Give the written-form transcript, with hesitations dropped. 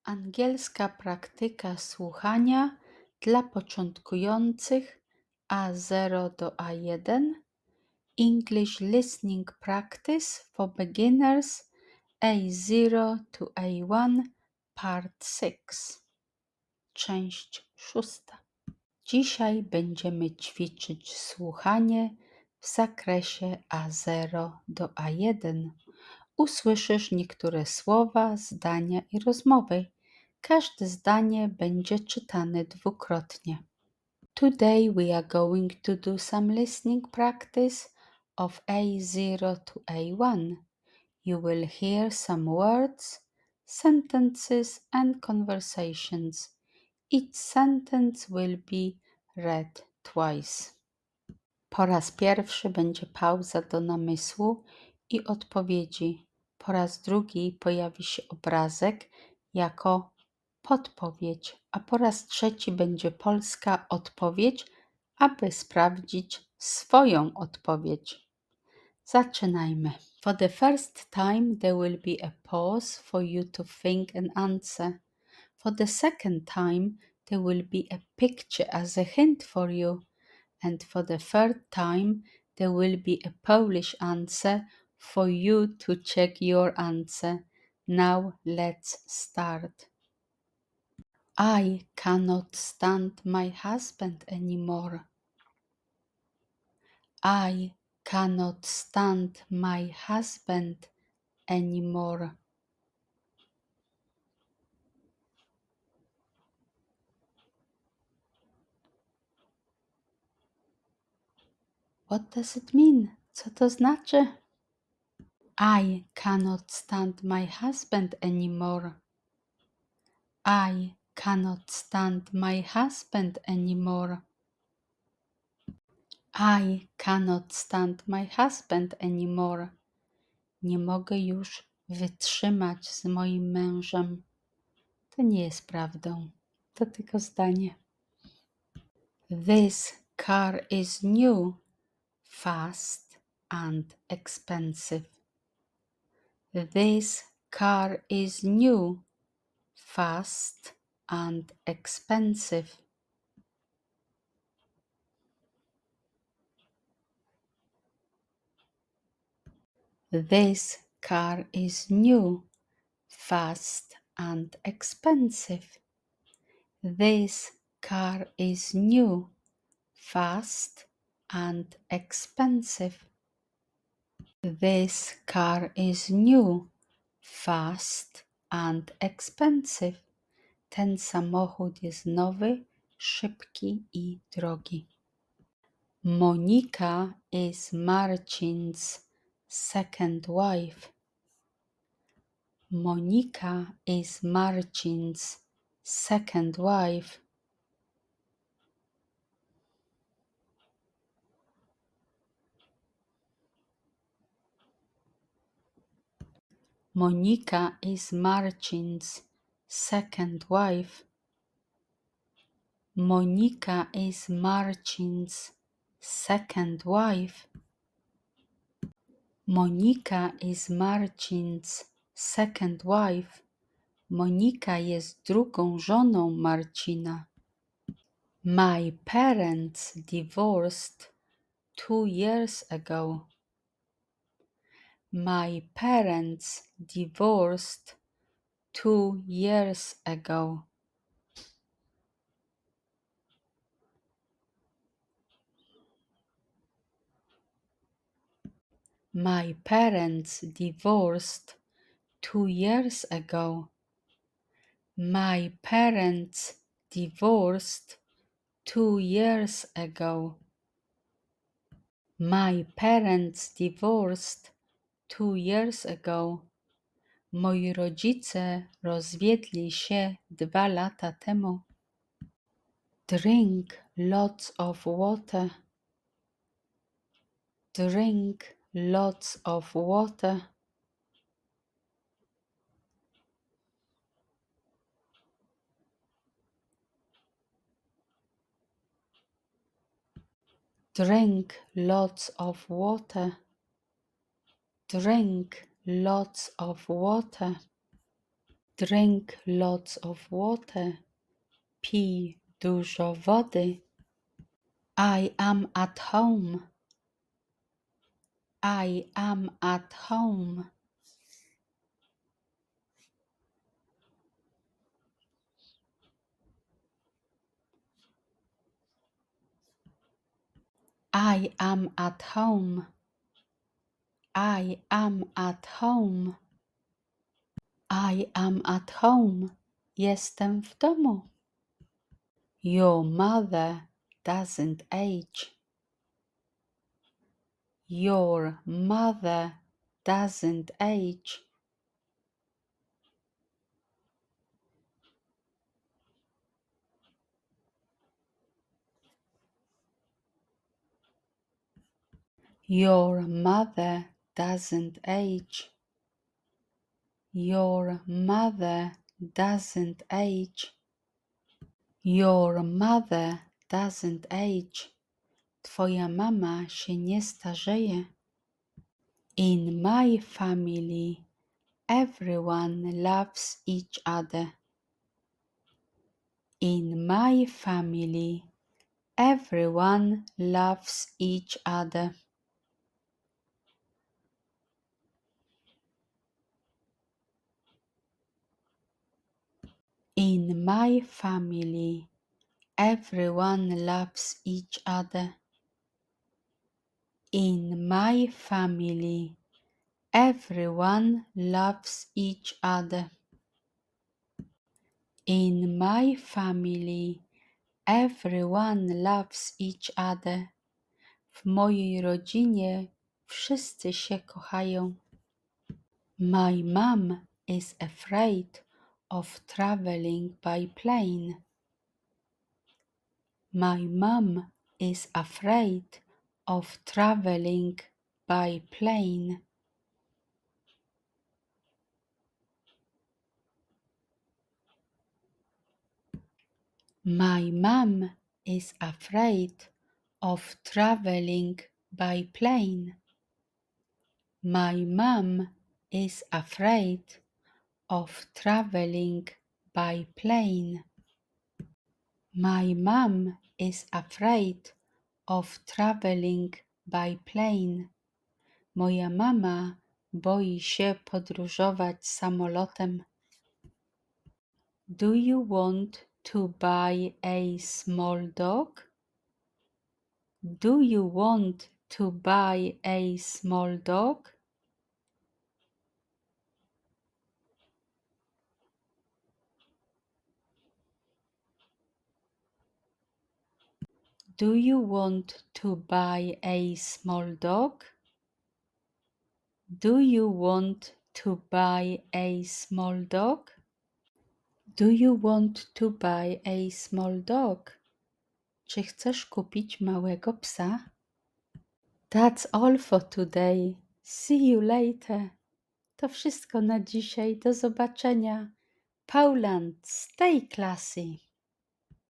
Angielska praktyka słuchania dla początkujących A0 do A1, English listening practice for beginners A0 to A1, part 6, część 6. Dzisiaj będziemy ćwiczyć słuchanie w zakresie A0 do A1. Usłyszysz niektóre słowa, zdania i rozmowy. Każde zdanie będzie czytane dwukrotnie. Today we are going to do some listening practice of A0 to A1. You will hear some words, sentences and conversations. Each sentence will be read twice. Po raz pierwszy będzie pauza do namysłu i odpowiedzi. Po raz drugi pojawi się obrazek jako podpowiedź, a po raz trzeci będzie polska odpowiedź, aby sprawdzić swoją odpowiedź. Zaczynajmy. For the first time there will be a pause for you to think and answer. For the second time there will be a picture as a hint for you. And for the third time, there will be a Polish answer for you to check your answer. Now let's start. I cannot stand my husband anymore. I cannot stand my husband anymore. What does it mean? Co to znaczy? I cannot stand my husband anymore. I cannot stand my husband anymore. I cannot stand my husband anymore. Nie mogę już wytrzymać z moim mężem. To nie jest prawdą. To tylko zdanie. This car is new, fast and expensive. This car is new, fast and expensive. This car is new, fast and expensive. This car is new, fast and expensive. This car is new, fast and expensive. Ten samochód jest nowy, szybki i drogi. Monika is Marcin's second wife. Monika is Marcin's second wife. Monika is Marcin's second wife. Monika is Marcin's second wife. Monika is Marcin's second wife. Monika jest drugą żoną Marcina. My parents divorced 2 years ago. My parents divorced 2 years ago. My parents divorced 2 years ago. My parents divorced 2 years ago. My parents divorced 2 years ago. Moi rodzice rozwiedli się 2 lata temu. Drink lots of water. Drink lots of water. Drink lots of water. Drink lots of water. Drink lots of water. Pij dużo wody. I am at home. I am at home. I am at home. I am at home. I am at home. Jestem w domu. Your mother doesn't age. Your mother doesn't age. Your mother doesn't age. Your mother doesn't age. Your mother doesn't age. Twoja mama się nie starzeje. In my family, everyone loves each other. In my family, everyone loves each other. In my family, everyone loves each other. In my family, everyone loves each other. In my family, everyone loves each other. W mojej rodzinie wszyscy się kochają. My mom is afraid of traveling by plane. My mom is afraid of traveling by plane. My mom is afraid of traveling by plane. My mom is afraid of traveling by plane. My mom is afraid of traveling by plane. Moja mama boi się podróżować samolotem. Do you want to buy a small dog? Do you want to buy a small dog? Do you want to buy a small dog? Do you want to buy a small dog? Do you want to buy a small dog? Czy chcesz kupić małego psa? That's all for today. See you later. To wszystko na dzisiaj. Do zobaczenia. Pauland, stay classy.